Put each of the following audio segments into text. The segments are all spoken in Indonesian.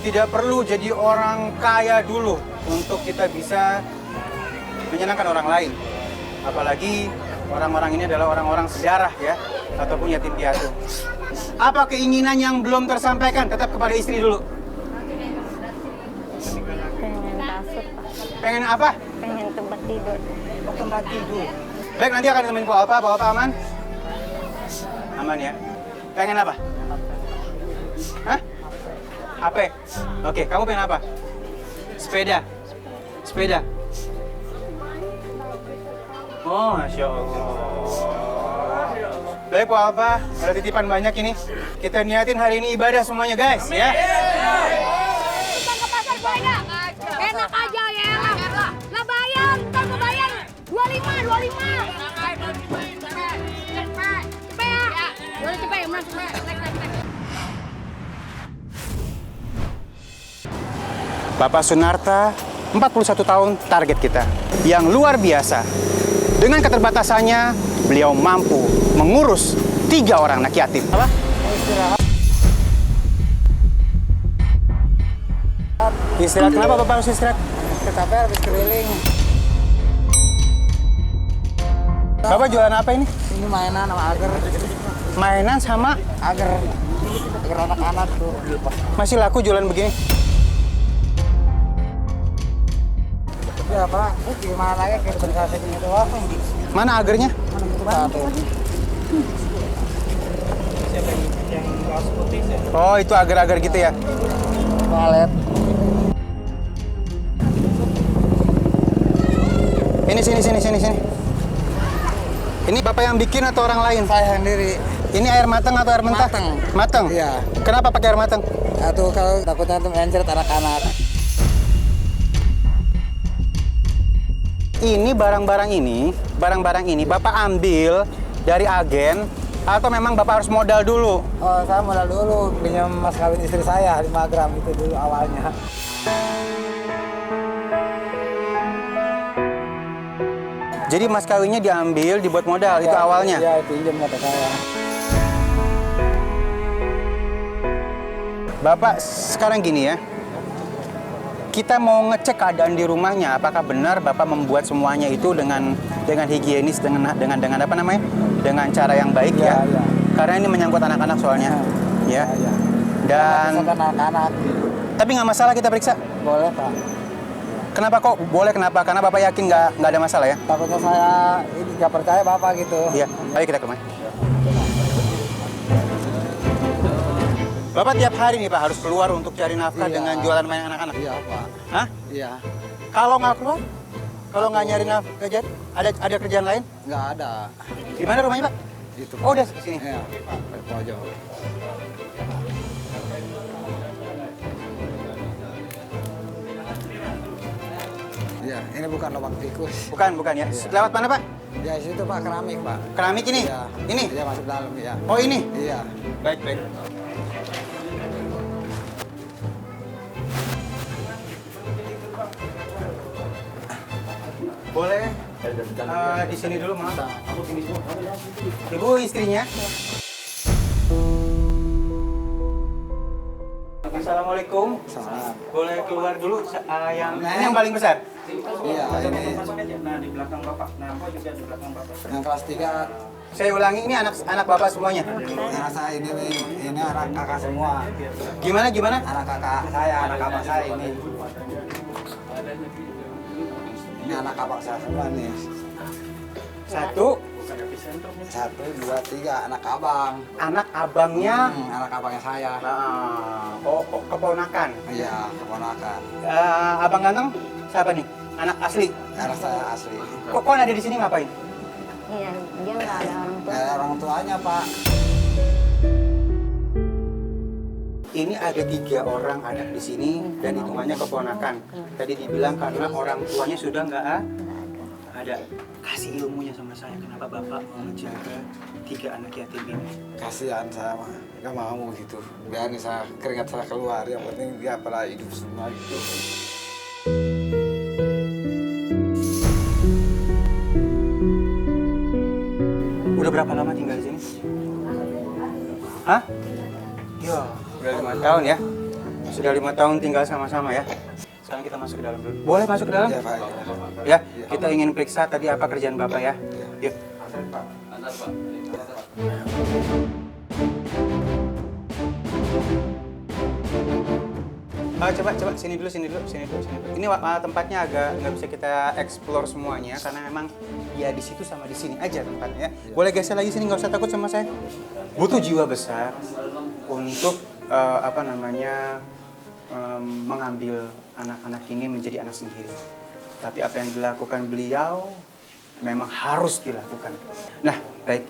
tidak perlu jadi orang kaya dulu untuk kita bisa menyenangkan orang lain. Apalagi orang-orang ini adalah orang-orang sejarah ya, ataupun yatim piatu. Apa keinginan yang belum tersampaikan? Tetap kepada istri dulu. Pengen kasur, Pak. Pengen apa? Pengen tempat tidur. Oh, tempat tidur. Baik, nanti akan temenin Pak Opa. Pak Opa aman? Aman ya. Pengen apa? Hah? HP? Oke, kamu pengen apa? Sepeda? Sepeda? Oh, Masya Allah. Baik Pak Opa, ada titipan banyak ini. Kita niatin hari ini ibadah semuanya guys ya. Kita ke pasar boleh nggak? Enak aja ya. Nggak bayar, ntar mau bayar 25. Cepet ya. Boleh cepet ya, Mas. Bapak Sunarta, 41 tahun target kita. Yang luar biasa. Dengan keterbatasannya, beliau mampu mengurus 3 orang anak yatim. Apa? Istirahat. Kenapa Bapak harus istirahat? Capek habis keliling. Bapak jualan apa ini? Ini mainan sama agar. Mainan sama Agar anak-anak tuh. masih laku jualan begini? Ya Pak, gimana lagi kita berkasih ini doang. Mana agernya? Satu. Oh, itu agar-agar gitu ya? Toilet. Sini. Ini Bapak yang bikin atau orang lain? Saya sendiri. Ini air matang atau air mentah? Matang. Matang? Iya. Kenapa pakai air matang? Atau kalau takutnya tuh mencret anak-anak. Ini barang-barang ini Bapak ambil dari agen atau memang Bapak harus modal dulu? Oh, saya modal dulu pinjam mas kawin istri saya 5 gram itu dulu awalnya. Jadi mas kawinnya diambil, dibuat modal, itu awalnya? Iya, pinjam kata saya. Bapak, sekarang gini ya. Kita mau ngecek keadaan di rumahnya, apakah benar Bapak membuat semuanya itu dengan higienis, dengan apa namanya? Dengan cara yang baik ya. Iya. Karena ini menyangkut anak-anak soalnya. Ya. Iya. Dan Anak-anak. tapi nggak masalah kita periksa. Boleh Pak. Kenapa kok boleh? Kenapa? Karena Bapak yakin nggak ada masalah ya? Takutnya saya ini nggak percaya Bapak gitu. Iya. Ayo kita ke rumah. Bapak tiap hari nih Pak harus keluar untuk cari nafkah Iya. dengan jualan mainan anak-anak. Iya Pak. Hah? Iya. Kalau nggak keluar? Kalau nggak nyari nafkah kerjaan? Ada kerjaan lain? Nggak ada. Di mana rumahnya Pak? Itu. Oh, udah sini. Iya. Di pojok. Iya, ini bukan lubang tikus. Bukan ya. Iya. Lewat mana Pak? Ya situ Pak, keramik Pak. Keramik ini? Iya. Ini? Iya masuk dalam ya. Oh ini? Iya. Baik. Boleh di sini dulu, Mas. Ibu istrinya. Assalamualaikum. Salam. Boleh keluar dulu ini yang paling besar. Iya, ini Nah, di belakang Bapak. Nah, Bapak juga di belakang Bapak. yang kelas 3. Saya ulangi, ini anak Bapak semuanya. Anak saya ini anak kakak semua. Gimana? Anak kakak saya, anak abang saya ini. Ini anak abang saya semua nih. 1, 1, 2, 3 anak abang. anak abangnya. Anak abangnya saya. Keponakan. Iya, keponakan. Abang ganteng siapa nih? Anak asli. Anak saya asli. Kok ada di sini ngapain? Iya, dia nggak ada orang tua. Orang tuanya Pak. Ini ada 3 orang anak di sini dan hitungannya keponakan. Tadi dibilang karena orang tuanya sudah nggak ada. Kasih ilmunya sama saya. Kenapa Bapak mau menjaga 3 anak yatim ini? Kasihan saya mah, nggak mau gitu. Biarin saya keringat saya keluar, yang penting dia pada hidup semua gitu. Udah berapa lama tinggal di sini? Hah? Ya, udah 5 tahun ya. Sudah 5 tahun tinggal sama-sama ya. Sekarang kita masuk ke dalam dulu. Boleh masuk ke dalam? Ya Pak. Ya, kita ingin periksa tadi apa kerjaan Bapak ya. Yuk. Coba sini dulu. Ini tempatnya agak nggak bisa kita explore semuanya karena memang ya di situ sama di sini aja tempatnya. Boleh geser lagi sini, nggak usah takut sama saya. Butuh jiwa besar untuk mengambil anak-anak ini menjadi anak sendiri. Tapi apa yang dilakukan beliau memang harus dilakukan. Nah, baik.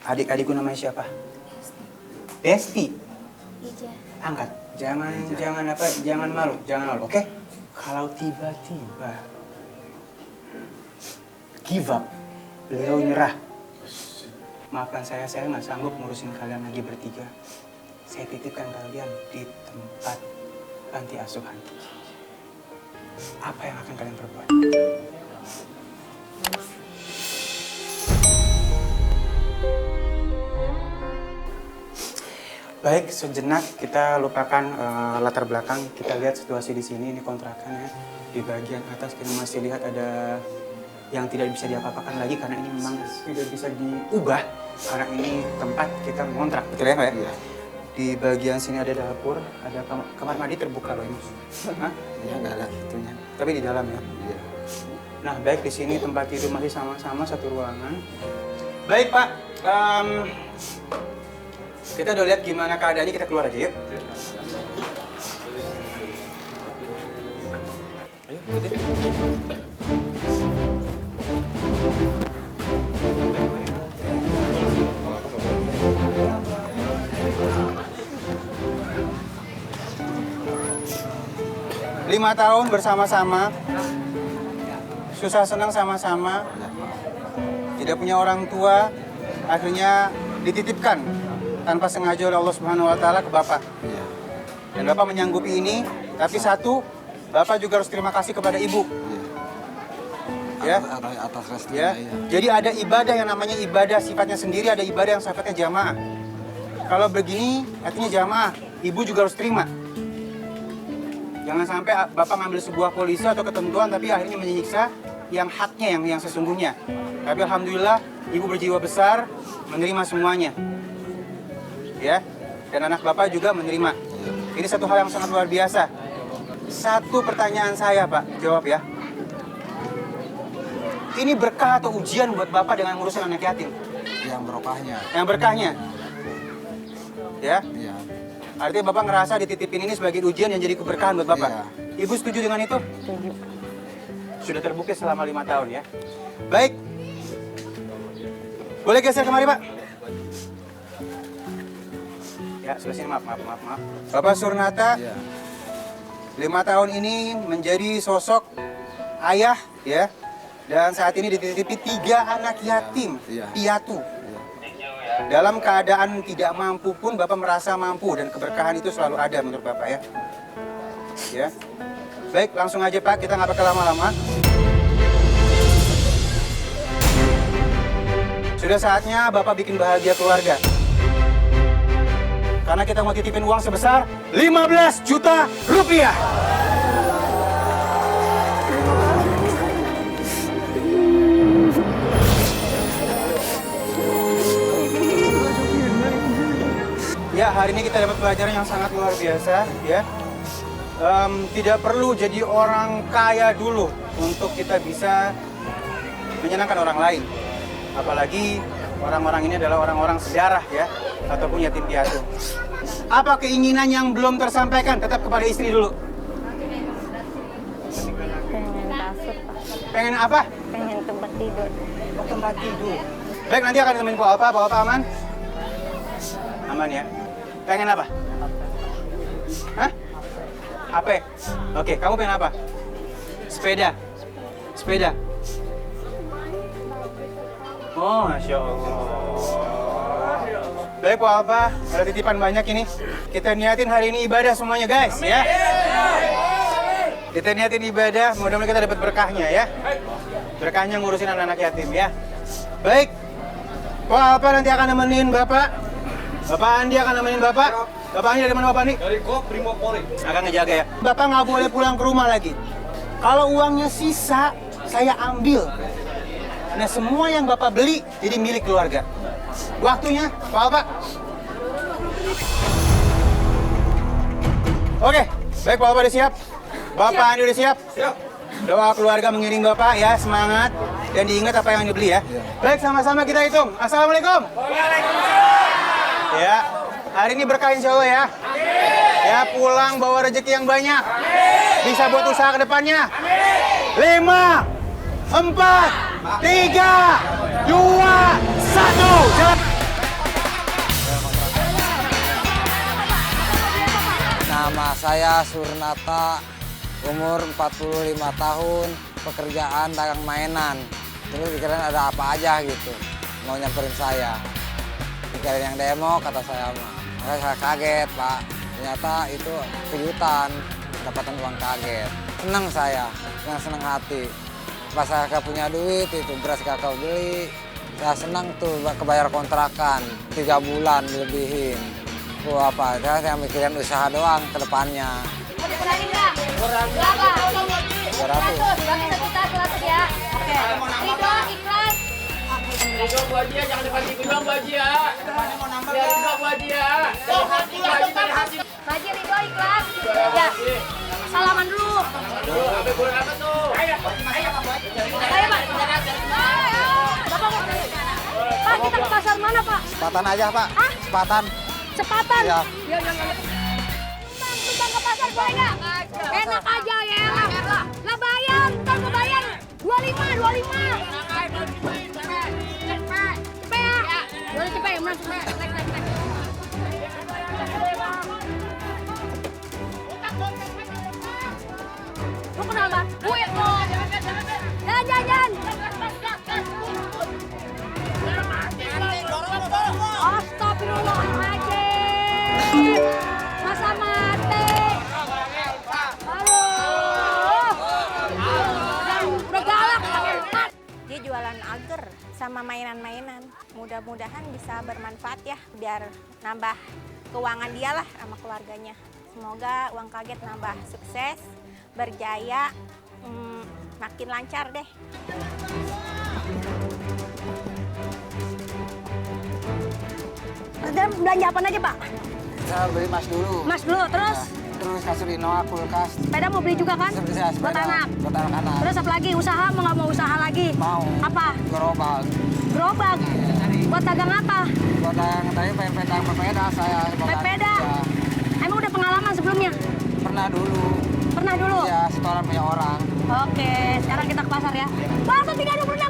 Adik-adikku namanya siapa? Besti. Angkat. Jangan malu, oke? Kalau tiba-tiba give up, beliau nyerah. Maafkan saya nggak sanggup ngurusin kalian lagi bertiga. Saya titipkan kalian di tempat panti asuhan. Apa yang akan kalian perbuat? Baik, sejenak kita lupakan latar belakang. Kita lihat situasi di sini. Ini kontrakan ya. Di bagian atas kita masih lihat ada yang tidak bisa diapa-apakan lagi karena ini memang tidak bisa diubah karena ini tempat kita mengontrak. Betul ya, Pak ya? Iya. Di bagian sini ada dapur, ada kamar mandi terbuka loh ini. Hah? Ya nggak ada itunya. Tapi di dalam ya. Iya. Nah, baik di sini tempat tidur masih sama-sama satu ruangan. Baik, Pak. Kita udah lihat gimana keadaannya, kita keluar aja yuk. Ayo, ikutin. 5 tahun bersama-sama, susah senang sama-sama, tidak punya orang tua, akhirnya dititipkan tanpa sengaja oleh Allah Subhanahu wa Ta'ala ke Bapak. Dan Bapak menyanggupi ini, tapi satu, Bapak juga harus terima kasih kepada Ibu. Ya, atas restunya. ya. Jadi ada ibadah yang namanya ibadah sifatnya sendiri, ada ibadah yang sifatnya jamaah. Kalau begini artinya jamaah, Ibu juga harus terima. Jangan sampai Bapak ngambil sebuah polisi atau ketentuan tapi akhirnya menyiksa yang haknya, yang sesungguhnya. Tapi alhamdulillah Ibu berjiwa besar menerima semuanya. Ya. Dan anak Bapak juga menerima. Ini satu hal yang sangat luar biasa. Satu pertanyaan saya, Pak, jawab ya. Ini berkah atau ujian buat Bapak dengan ngurusin anak yatim? Yang berkahnya. Yang berkahnya. Ya? Iya. Artinya Bapak ngerasa dititipin ini sebagai ujian yang jadi keberkahan buat Bapak. Iya. Ibu setuju dengan itu? Setuju. Sudah terbukti selama 5 tahun ya. Baik. Boleh geser kemari, Pak? Ya, sebelah sini, maaf. Bapak Surnata, Iya. 5 tahun ini menjadi sosok ayah ya. Dan saat ini dititipi 3 anak yatim, Iya. piatu. Dalam keadaan tidak mampu pun Bapak merasa mampu dan keberkahan itu selalu ada menurut Bapak ya. Ya. Baik, langsung aja Pak, kita nggak bakal lama-lama. Sudah saatnya Bapak bikin bahagia keluarga. Karena kita mau titipin uang sebesar 15 juta rupiah. Ya, hari ini kita dapat pelajaran yang sangat luar biasa, ya. Tidak perlu jadi orang kaya dulu untuk kita bisa menyenangkan orang lain. Apalagi orang-orang ini adalah orang-orang sejarah, ya, ataupun yatim piatu. Apa keinginan yang belum tersampaikan? Tetap kepada istri dulu. Pengen kasur, Pak. Pengen apa? Pengen tempat tidur. Oh, tempat tidur. Baik, nanti akan temenin Pak Opa aman? Aman ya. Pengen apa? Hah? HP? Oke, kamu pengen apa? Sepeda? Oh, Masya Allah. Baik, Pak Alfa, ada titipan banyak ini. Kita niatin hari ini ibadah semuanya, guys, ya. Kita niatin ibadah, mudah-mudahan kita dapat berkahnya, ya. Berkahnya ngurusin anak-anak yatim, ya. Baik, Pak Alfa nanti akan nemenin Bapak. Bapak Andi akan nemenin Bapak. Bapak ini dari mana Bapak nih? Dari Kop Primopoli. Akan ngejaga ya. Bapak nggak boleh pulang ke rumah lagi. Kalau uangnya sisa, saya ambil. Nah semua yang Bapak beli jadi milik keluarga. Waktunya, Bapak. Oke, baik Bapak udah siap. Bapak Andi udah siap. Siap. Doa keluarga mengiring Bapak ya, semangat. Dan diingat apa yang dibeli ya. Baik, sama-sama kita hitung. Assalamualaikum. Waalaikumsalam. Ya, hari ini berkah insya Allah ya. Ya, pulang bawa rezeki yang banyak. Bisa buat usaha ke depannya. 5, 4, 3, 2, 1. Jalan. Nama saya Surnata, umur 45 tahun, pekerjaan dagang mainan. Terus dikirain ada apa aja gitu, mau nyamperin saya. Dikirain yang demo, kata saya mah. Makanya saya kaget, Pak. Ternyata itu kejutan, dapatan uang kaget. Senang saya, dengan senang hati. Pas saya gak punya duit, itu beras kakak beli. Saya senang tuh kebayar kontrakan, 3 bulan dilebihin. Apa, saya mikirin usaha doang ke depannya. Kurangin nggak? Berapa? 200. 100. Bagi sejuta 100 ya. Oke. Ridho, ikhlas. Ridho Bu Haji ya, jangan dibagi dong Bu Haji ya. Ya Ridho Bu Haji ya. Pak Haji Ridho, ikhlas. Ya. Salaman dulu. Sampai bulan apa tuh? Ayo Pak. Bapak mau Pak, kita ke pasar mana Pak? Sepatan aja, Pak. Hah? Sepatan. Cepatan. Iya. Ya. Tumpang ke pasar boleh nggak? Enak aja ya. Lah bayar, ntar gue bayar 25. Cepet ya. Boleh cepet ya, menang cepet. Lu kenapa? Buit lo. Jangan. Astagfirullahaladzim. Masa mati. Aduh. Udah galak. Dia jualan agar sama mainan-mainan. Mudah-mudahan bisa bermanfaat ya, biar nambah keuangan dia lah sama keluarganya. Semoga uang kaget nambah sukses, berjaya, makin lancar deh. Dan belanja apa aja Pak? Saya beli emas dulu. Mas dulu, terus Terus kasur Inoa, kulkas. sepeda mau beli juga kan? Sepeda. Buat anak. Buat anak-anak. Terus apa lagi? Usaha mau nggak mau usaha lagi? Mau. Apa? Gerobak. Gerobak. Buat dagang apa? Buat yang tadi pengen pepeda saya. Pepeda. Ya, Emang udah pengalaman sebelumnya? pernah dulu. Pernah dulu? Ya, setoran punya orang. Oke, sekarang kita ke pasar ya. Bang, 320